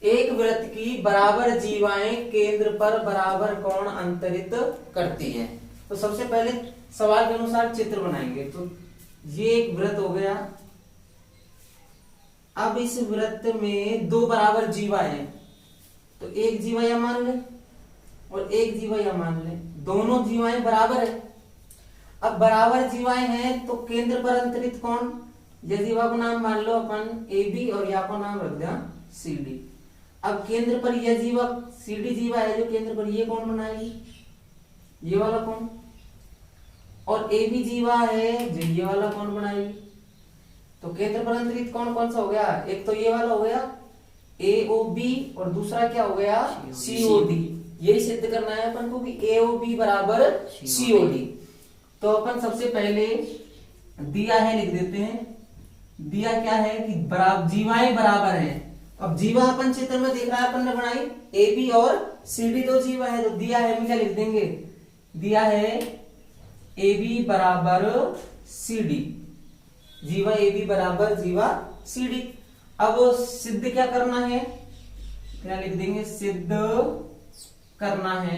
एक वृत्त की बराबर जीवाएं केंद्र पर बराबर कोण अंतरित करती हैं। तो सबसे पहले सवाल के अनुसार चित्र बनाएंगे। तो ये एक वृत्त हो गया। अब इस वृत्त में दो बराबर जीवाएं हैं, तो एक जीवा यह मान ले और एक जीवा यह मान ले, दोनों जीवाएं बराबर है। अब बराबर जीवाएं हैं तो केंद्र पर अंतरित कोण, ये जीवा का नाम मान लो अपन ए बी और या का नाम रख दिया सी डी। अब केंद्र पर यह जीवा सी डी जीवा है जो केंद्र पर ये कोण बनाएगी, ये वाला कोण, और ए बी जीवा है जो ये वाला कोण बनाएगी। तो केंद्र पर अंतरित कोण कौन सा हो गया, एक तो ये वाला हो गया ए ओ बी और दूसरा क्या हो गया सी ओ डी। यही सिद्ध करना है अपन को कि ए ओ बी बराबर सी ओ डी। तो अपन सबसे पहले दिया है लिख देते हैं। दिया क्या है कि जीवाएं बराबर हैं। अब जीवा अपन चित्र में देख रहा है अपन ने बनाई ए बी और सी डी दो जीवा है, तो दिया है क्या लिख देंगे, दिया है ए बी बराबर सी डी, जीवा ए बी बराबर जीवा सी डी। अब सिद्ध क्या करना है, क्या लिख देंगे, सिद्ध करना है।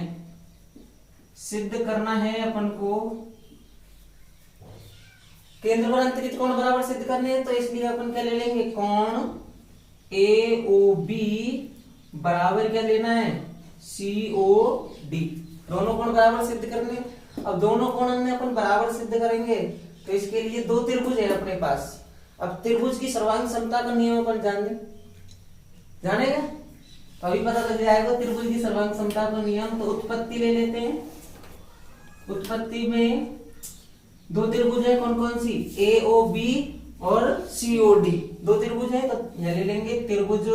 सिद्ध करना है अपन को केंद्र पर अंतरित कोण बराबर सिद्ध करने हैं, तो इसलिए अपन क्या ले लेंगे, कोण ए ओ बी बराबर क्या लेना है सी ओ डी। दोनों कोण बराबर सिद्ध करने। अब दोनों कोण हमने अपन बराबर सिद्ध करेंगे तो इसके लिए दो त्रिभुज है अपने पास। अब त्रिभुज की सर्वांग समता का नियम अपन जानेगा तो अभी पता चल जाएगा त्रिभुज की सर्वांग समता का नियम। तो उत्पत्ति ले लेते हैं। उत्पत्ति में दो त्रिभुज है, कौन कौन सी, ए ओ बी और सी ओ डी, दो त्रिभुज है। तो यह ले लेंगे त्रिभुज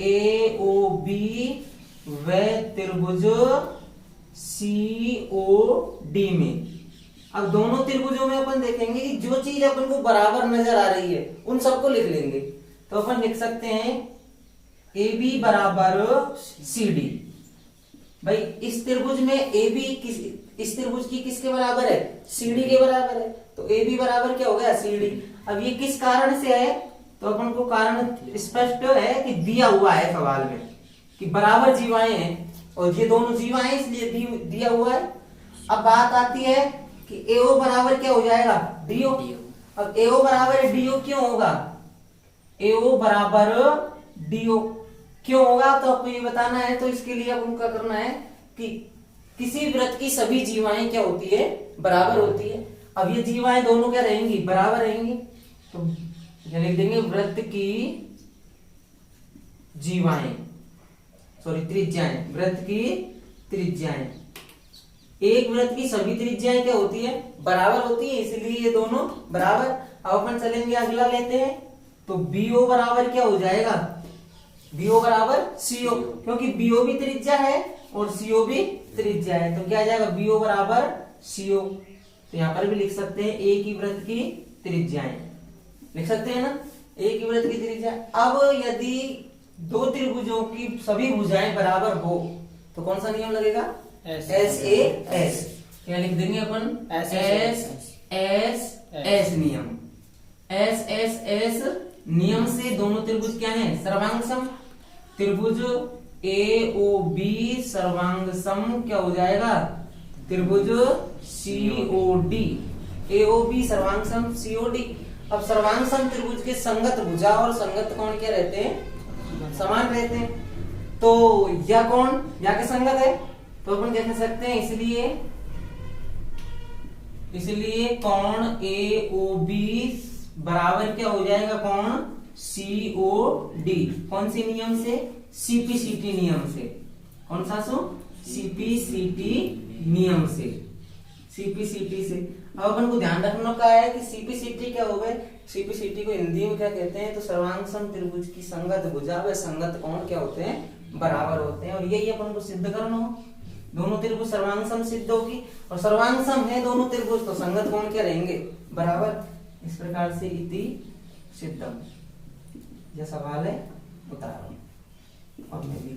ए ओ बी व त्रिभुज सी ओ डी में। अब दोनों त्रिभुजों में अपन देखेंगे कि जो चीज अपन को बराबर नजर आ रही है उन सबको लिख लेंगे। तो अपन लिख सकते हैं ए बी बराबर सी डी। भाई इस त्रिभुज में ए बी इस त्रिभुज की किसके बराबर है, सी डी के बराबर है। तो ए बी बराबर क्या हो गया सी डी। अब ये किस कारण से है, तो अपन को कारण स्पष्ट है कि दिया हुआ है सवाल में कि बराबर जीवाएं हैं और ये दोनों जीवाएं इसलिए दिया हुआ है। अब बात आती है कि एओ बराबर क्या हो जाएगा डीओ। अब एओ बराबर डीओ क्यों होगा, एओ बराबर डीओ क्यों होगा, तो आपको ये बताना है। तो इसके लिए आपको क्या करना है कि किसी वृत्त की सभी जीवाएं क्या होती है, बराबर होती है। अब ये जीवाएं दोनों क्या रहेंगी, बराबर रहेंगी। तो लिख देंगे वृत्त की जीवाएं, सॉरी त्रिज्याएं, वृत्त की त्रिज्याएं। एक वृत्त की सभी त्रिज्याएं क्या होती है, बराबर होती है, इसलिए ये दोनों बराबर। अब अपन चलेंगे अगला लेते हैं। तो बीओ बराबर क्या हो जाएगा, बीओ बराबर सीओ, क्योंकि बीओ भी त्रिज्या है और सीओ भी त्रिज्या है। तो क्या आ जाएगा बीओ बराबर सीओ। तो यहां पर भी लिख सकते हैं एक ही वृत्त की त्रिज्याएं, लिख सकते हैं ना, एक ही वृत्त की त्रिज्या। अब यदि दो त्रिभुजों की सभी भुजाएं बराबर हो तो कौन सा नियम लगेगा, एस ए एस। क्या लिख देंगे अपन, एस एस एस नियम। एस एस एस नियम से दोनों त्रिभुज क्या है, सर्वांग सम। त्रिभुज ए ओ बी सर्वांग सम क्या हो जाएगा, त्रिभुज सी ओ डी, ए ओ बी सर्वांग सम सी ओ डी। अब सर्वांग सम त्रिभुज के संगत भुजा और संगत कोण क्या रहते हैं, समान रहते हैं। तो यह कोण या के संगत है, तो अपन क्या कह सकते हैं, इसलिए कोण ए ओ बी बराबर क्या हो जाएगा, कोण सी ओ डी। कौन सी नियम से, सीपीसीटी नियम से। कौन सा सो, सीपीसीटी नियम से, सीपीसीटी से। अब अपन को ध्यान रखना का है कि सीपीसीटी क्या हो गए, सीपीसीटी को हिंदी में क्या कहते हैं, तो सर्वांग सम त्रिभुज की संगत भुजा व संगत कोण क्या होते हैं, बराबर होते हैं। और यही अपन को सिद्ध करना हो, दोनों त्रिभुज सर्वांग सम सिद्ध होगी और सर्वांग सम है दोनों त्रिभुज, तो संगत कोण क्या रहेंगे, बराबर। इस प्रकार से इति सिद्धम। यह सवाल है, उतारो और मैं भी